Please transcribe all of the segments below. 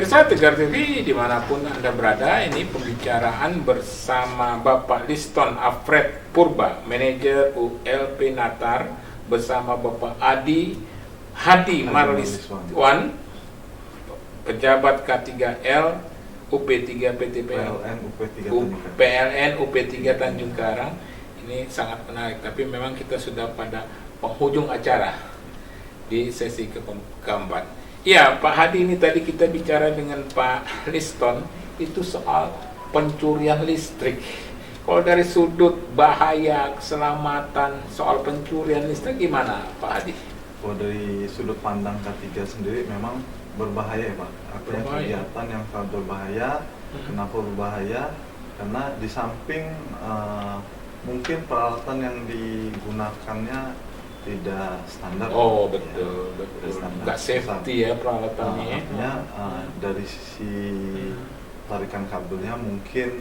Pemirsa Tegar TV dimanapun Anda berada, ini pembicaraan bersama Bapak Liston Alfred Purba, Manajer ULP Natar, bersama Bapak Adi Hadi Marliswan, Pejabat K3L UP3 PT PLN UP3 Tanjung Karang. Ini sangat menarik, tapi memang kita sudah pada penghujung acara di sesi keempat. Ya, Pak Hadi, ini tadi kita bicara dengan Pak Liston itu soal pencurian listrik. Kalau dari sudut bahaya, keselamatan, soal pencurian listrik gimana, Pak Hadi? Kalau dari sudut pandang K3 sendiri memang berbahaya ya Pak. Artinya kegiatan yang sangat berbahaya. Kenapa berbahaya? Karena di samping mungkin peralatan yang digunakannya tidak standar. Oh betul. Nggak safety ya peralatannya. Artinya dari sisi tarikan kabelnya mungkin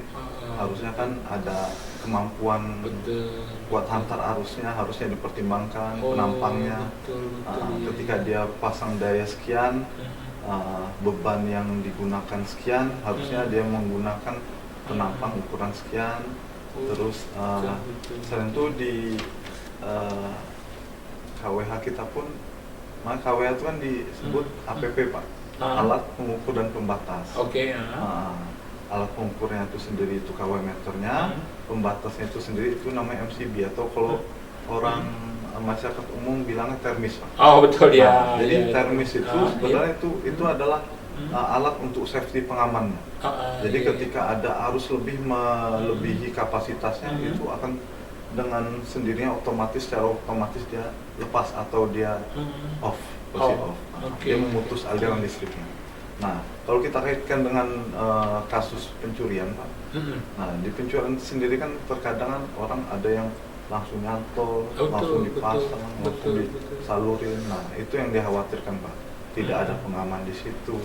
harusnya kan ada kemampuan buat hantar arusnya, harusnya dipertimbangkan penampangnya. Ketika dia pasang daya sekian, beban yang digunakan sekian, harusnya dia menggunakan penampang ukuran sekian. Terus selain itu di KWH kita pun, KWH itu kan disebut APP Pak, alat pengukur dan pembatas. Alat pengukurnya itu sendiri itu kW meternya, pembatasnya itu sendiri itu namanya MCB, atau kalau orang masyarakat umum bilangnya termis Pak. Oh betul ya. Jadi termis itu sebenarnya itu adalah alat untuk safety pengamannya. Jadi ketika ada arus lebih melebihi kapasitasnya, itu akan dengan sendirinya secara otomatis dia lepas atau dia off. Dia memutus aliran listriknya. Nah, kalau kita kaitkan dengan kasus pencurian Pak, nah di pencurian sendiri kan terkadang orang ada yang langsung nyantol, langsung dipasang, langsung disalurin. Nah, itu yang dikhawatirkan Pak. Tidak ada pengaman di situ.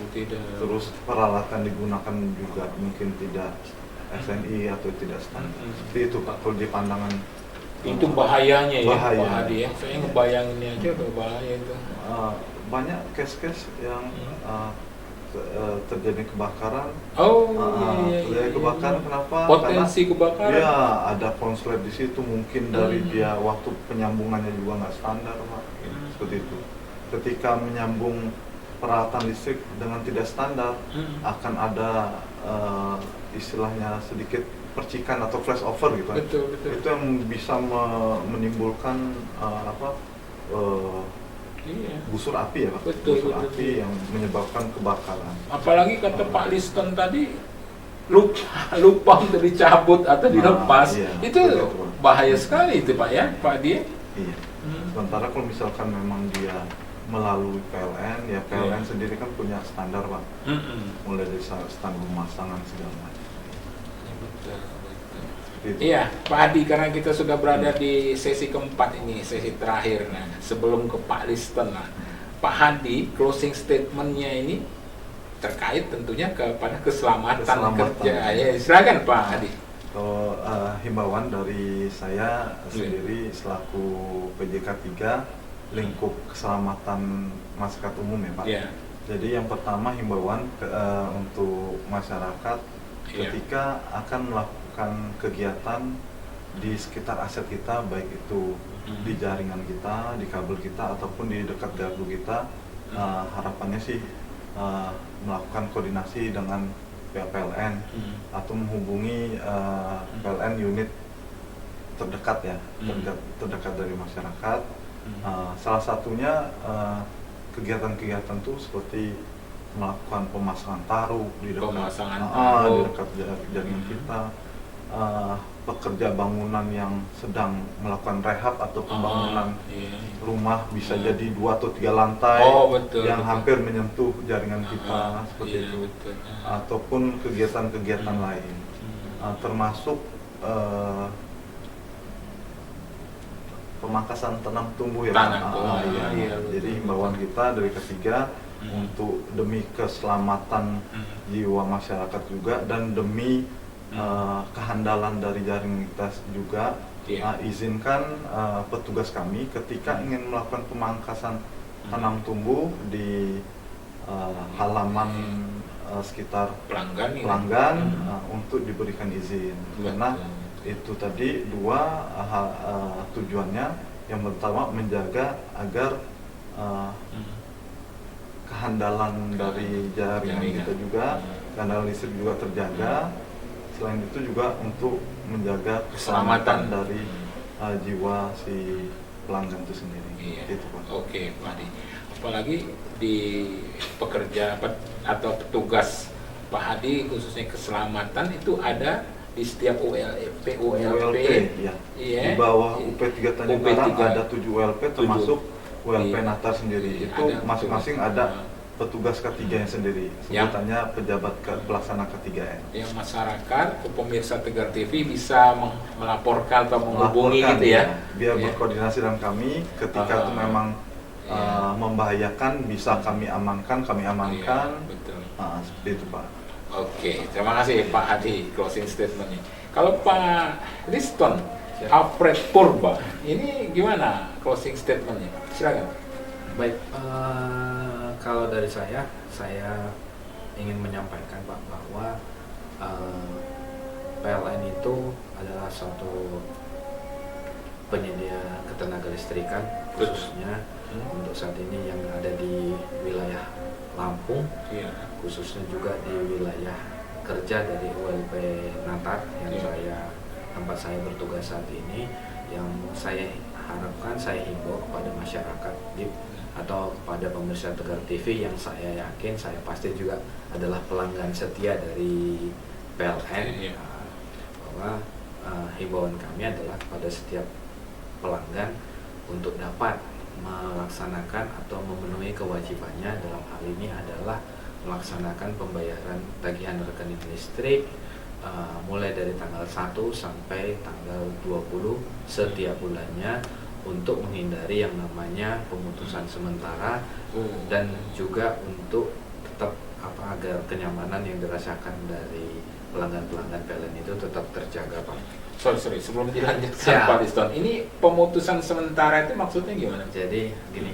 Terus peralatan digunakan juga mungkin tidak SNI atau tidak standar. Seperti itu Pak, kalau di pandangan itu bahayanya ya, bahaya. Pak Hadi ya. Saya ngebayanginnya aja udah bahaya itu. Banyak case-case yang terjadi kebakaran. Terjadi kebakaran kenapa? Potensi kebakaran. Ya, ada konslet di situ, mungkin dari dia waktu penyambungannya juga nggak standar Pak. Seperti itu. Ketika menyambung peralatan listrik dengan tidak standar, akan ada istilahnya sedikit percikan atau flash over gitu. Betul. Itu yang bisa menimbulkan busur api ya Pak. Busur api yang menyebabkan kebakaran. Apalagi kata Pak Liston tadi lupa untuk dicabut atau dilepas. Itu bahaya sekali itu Pak ya, Pak dia. Iya. Sementara kalau misalkan memang dia melalui PLN, ya PLN sendiri kan punya standar Pak. Mulai dari standar pemasangan segala macam. Iya, Pak Hadi, karena kita sudah berada di sesi keempat ini, sesi terakhir. Nah, sebelum ke Pak Liston, Pak Hadi, closing statementnya ini terkait tentunya kepada keselamatan kerja. Ya, silakan Pak Hadi. Kalau himbauan dari saya sendiri selaku PJK 3 lingkup keselamatan masyarakat umum ya Pak. Jadi yang pertama himbauan untuk masyarakat ketika akan melakukan kegiatan di sekitar aset kita, baik itu di jaringan kita, di kabel kita, ataupun di dekat gardu kita, harapannya sih melakukan koordinasi dengan pihak PLN atau menghubungi PLN unit terdekat ya, terdekat dari masyarakat. Salah satunya kegiatan-kegiatan tuh seperti melakukan pemasangan taruh di dekat jaringan kita, pekerja bangunan yang sedang melakukan rehab atau pembangunan rumah, bisa jadi 2 atau 3 lantai yang hampir menyentuh jaringan kita, seperti itu. Ataupun kegiatan-kegiatan lain, termasuk pemangkasan tanam tumbuh ya Pak. Jadi himbauan kita dari ketiga untuk demi keselamatan jiwa masyarakat juga dan demi kehandalan dari jaringan kita juga, izinkan petugas kami ketika ingin melakukan pemangkasan tanam tumbuh di halaman sekitar pelanggan ini. Untuk diberikan izin. Betul. Karena itu tadi dua tujuannya. Yang pertama menjaga agar kehandalan dari jaringan kita juga, kehandalan listrik juga terjaga. Selain itu juga untuk menjaga keselamatan dari jiwa si pelanggan itu sendiri. Iya. Itu, Pak. Oke, Pak Hadi. Apalagi di pekerja atau petugas Pak Hadi khususnya keselamatan itu ada di setiap ULP Ya. Iya. Di bawah UP 3 Tanjung Karang ada 7 ULP termasuk ULP Iya. Natar sendiri. Itu Ada masing-masing petugas. ada petugas K3 yang sendiri. Sebutannya pejabat pelaksana K3N. Yang masyarakat, pemirsa Tegar TV bisa melaporkan atau menghubungi Melaporkan, gitu ya. Biar Ya. berkoordinasi dengan kami ketika itu memang membahayakan, bisa kami amankan. Iya, betul. Seperti itu, Pak. Oke, terima kasih Pak Hadi closing statementnya. Kalau Pak Liston Alfred Purba, ini gimana closing statementnya? Silakan. Baik, kalau dari saya ingin menyampaikan Pak bahwa PLN itu adalah suatu penyedia ketenaga listrikan khususnya untuk saat ini yang ada di wilayah Lampung, Iya. khususnya juga di wilayah kerja dari ULP Natar yang tempat saya bertugas saat ini, yang saya harapkan, saya himbau kepada masyarakat atau kepada pemirsa Tegar TV yang saya yakin, saya pasti juga adalah pelanggan setia dari PLN, bahwa himbauan kami adalah kepada setiap pelanggan untuk dapat melaksanakan atau memenuhi kewajibannya. Dalam hal ini adalah melaksanakan pembayaran tagihan rekening listrik mulai dari tanggal 1 sampai tanggal 20 setiap bulannya, untuk menghindari yang namanya pemutusan sementara dan juga untuk tetap agar kenyamanan yang dirasakan dari pelanggan-pelanggan PLN itu tetap terjaga, Pak. Sorry, sebelum dilanjutkan Pak Liston, ini pemutusan sementara itu maksudnya gimana? Jadi gini,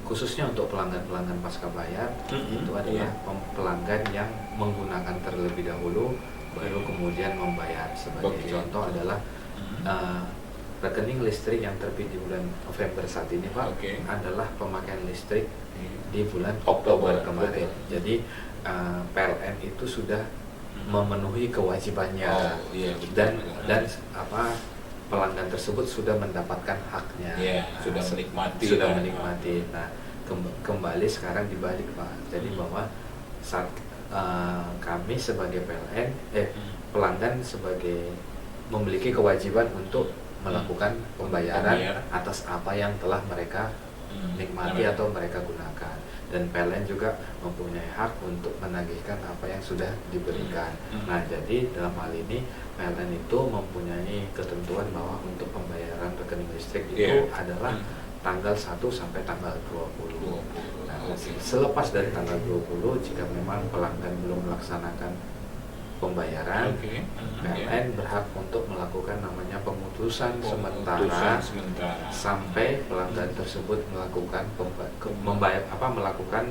khususnya untuk pelanggan-pelanggan pasca bayar, itu adalah pelanggan yang menggunakan terlebih dahulu baru kemudian membayar. Sebagai contoh adalah rekening listrik yang terbit di bulan November saat ini, Pak, adalah pemakaian listrik di bulan Oktober kemarin. Jadi PLN itu sudah memenuhi kewajibannya, dan pelanggan tersebut sudah mendapatkan haknya, sudah menikmati. Nah, kembali sekarang dibalik, Pak. Jadi bahwa saat kami sebagai PLN, pelanggan sebagai memiliki kewajiban untuk melakukan pembayaran atas apa yang telah mereka nikmati atau mereka gunakan, dan PLN juga mempunyai hak untuk menagihkan apa yang sudah diberikan. Nah, jadi dalam hal ini PLN itu mempunyai ketentuan bahwa untuk pembayaran rekening listrik itu adalah tanggal 1 sampai tanggal 20. Nah, selepas dari tanggal 20, jika memang pelanggan belum melaksanakan pembayaran, PLN berhak untuk melakukan namanya pemutusan sementara sampai pelanggan tersebut melakukan melakukan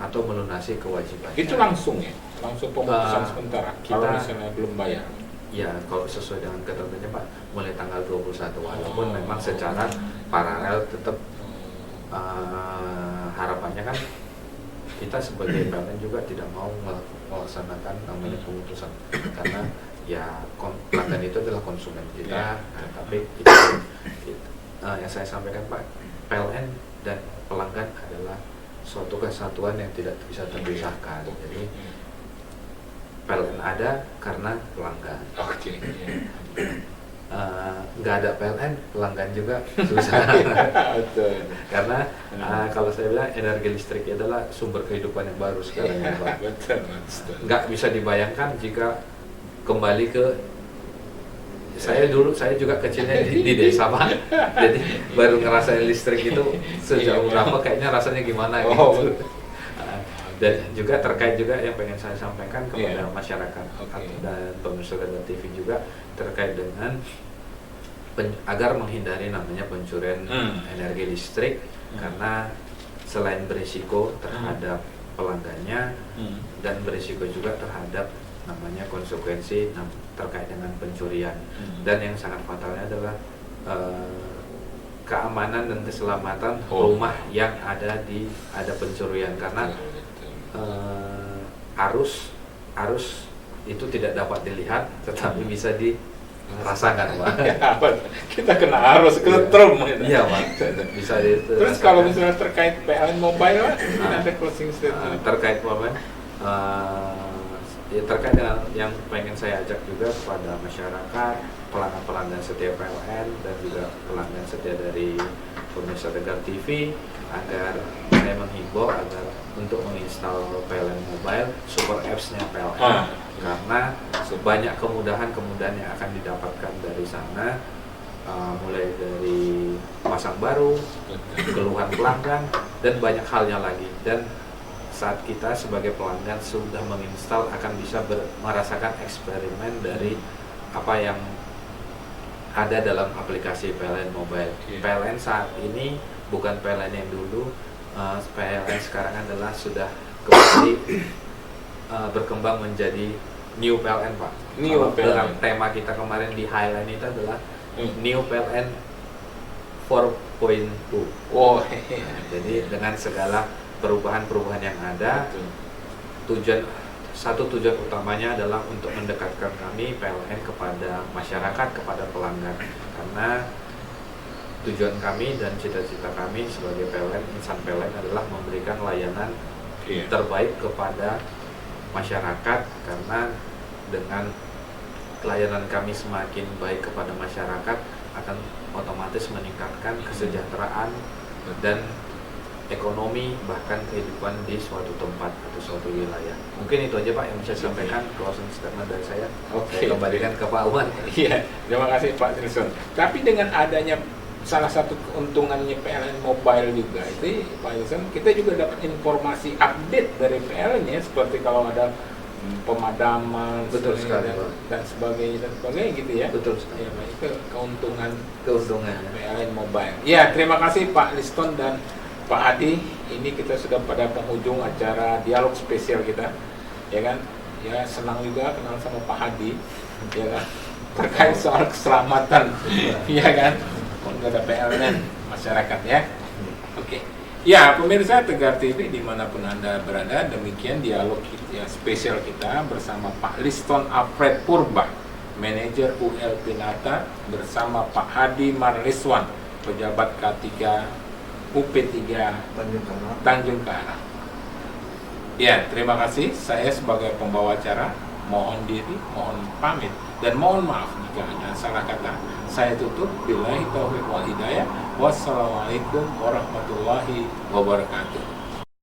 atau melunasi kewajiban. Itu langsung pemutusan sementara kalau misalnya belum bayar. Ya, kalau sesuai dengan ketentuannya, Pak, mulai tanggal 21, walaupun memang secara paralel tetap harapannya kan kita sebagai PLN juga tidak mau melaksanakan namanya pemutusan, karena ya pelanggan itu adalah konsumen kita. Nah, tapi yang saya sampaikan, Pak, PLN dan pelanggan adalah suatu kesatuan yang tidak bisa terpisahkan. Jadi PLN ada karena pelanggan. Nggak ada PLN, pelanggan juga susah. Karena kalau saya bilang energi listrik adalah sumber kehidupan yang baru sekarang, Pak. Nggak bisa dibayangkan jika kembali ke saya juga kecilnya di desa, Pak. Jadi baru ngerasain listrik itu sejauh berapa, kayaknya rasanya gimana gitu. Dan juga terkait juga yang pengen saya sampaikan kepada masyarakat dan pemirsa TV juga terkait dengan agar menghindari namanya pencurian energi listrik, karena selain berisiko terhadap pelanggannya dan berisiko juga terhadap namanya konsekuensi terkait dengan pencurian. Dan yang sangat fatalnya adalah keamanan dan keselamatan rumah yang ada pencurian, karena arus itu tidak dapat dilihat tetapi bisa dirasakan, Pak. Kita kena arus, kena trum. Iya, Pak. Bisa Terus kalau misalnya terkait PLN Mobile, Pak, ada closing statement. Terkait momen ya terkait dengan yang pengen saya ajak juga kepada masyarakat, pelanggan setia PLN dan juga pelanggan setia dari pemirsa Tegar TV, agar saya menghimbau agar untuk menginstal PLN Mobile, super apps-nya PLN, karena banyak kemudahan yang akan didapatkan dari sana, mulai dari pasang baru, keluhan pelanggan, dan banyak halnya lagi. Dan saat kita sebagai pelanggan sudah menginstal, akan bisa merasakan eksperimen dari apa yang ada dalam aplikasi PLN Mobile. PLN saat ini bukan PLN yang dulu. PLN sekarang adalah sudah kembali berkembang menjadi New PLN, Pak. New PLN. Dalam tema kita kemarin di Highline itu adalah New PLN 4.2. Jadi dengan segala perubahan yang ada, tujuan utamanya adalah untuk mendekatkan kami PLN kepada masyarakat, kepada pelanggan, karena tujuan kami dan cita-cita kami sebagai PLN, insan PLN adalah memberikan layanan terbaik kepada masyarakat, karena dengan layanan kami semakin baik kepada masyarakat akan otomatis meningkatkan kesejahteraan dan ekonomi, bahkan kehidupan di suatu tempat atau suatu wilayah. Mungkin itu aja, Pak, yang bisa saya sampaikan, closing statement dari saya. Saya kembalikan ke Pak Umar. Iya, terima kasih Pak Trisson. Tapi dengan adanya salah satu keuntungannya PLN Mobile juga itu, Pak Trisson, kita juga dapat informasi update dari PLN ya, seperti kalau ada pemadaman, betul sekali, dan sebagainya gitu ya. Betul sekali. Ya, itu keuntungan PLN Mobile. Ya, terima kasih Pak Liston dan Pak Adi. Ini kita sudah pada penghujung acara dialog spesial kita, ya kan? Ya, senang juga kenal sama Pak Hadi, ya kan? Terkait soal keselamatan, ya kan? Pengguna PLN masyarakat ya. Oke. Ya, pemirsa Tegar TV dimanapun Anda berada, demikian dialog ya spesial kita bersama Pak Liston Alfred Purba, manajer ULP Natar, bersama Pak Hadi Marliswan, pejabat K3 UP3 Tanjung Karang. Ya, terima kasih. Saya sebagai pembawa acara mohon diri, mohon pamit, dan mohon maaf jika ada salah kata. Saya tutup. Billahi taufiq wal hidayah. Wassalamualaikum warahmatullahi wabarakatuh.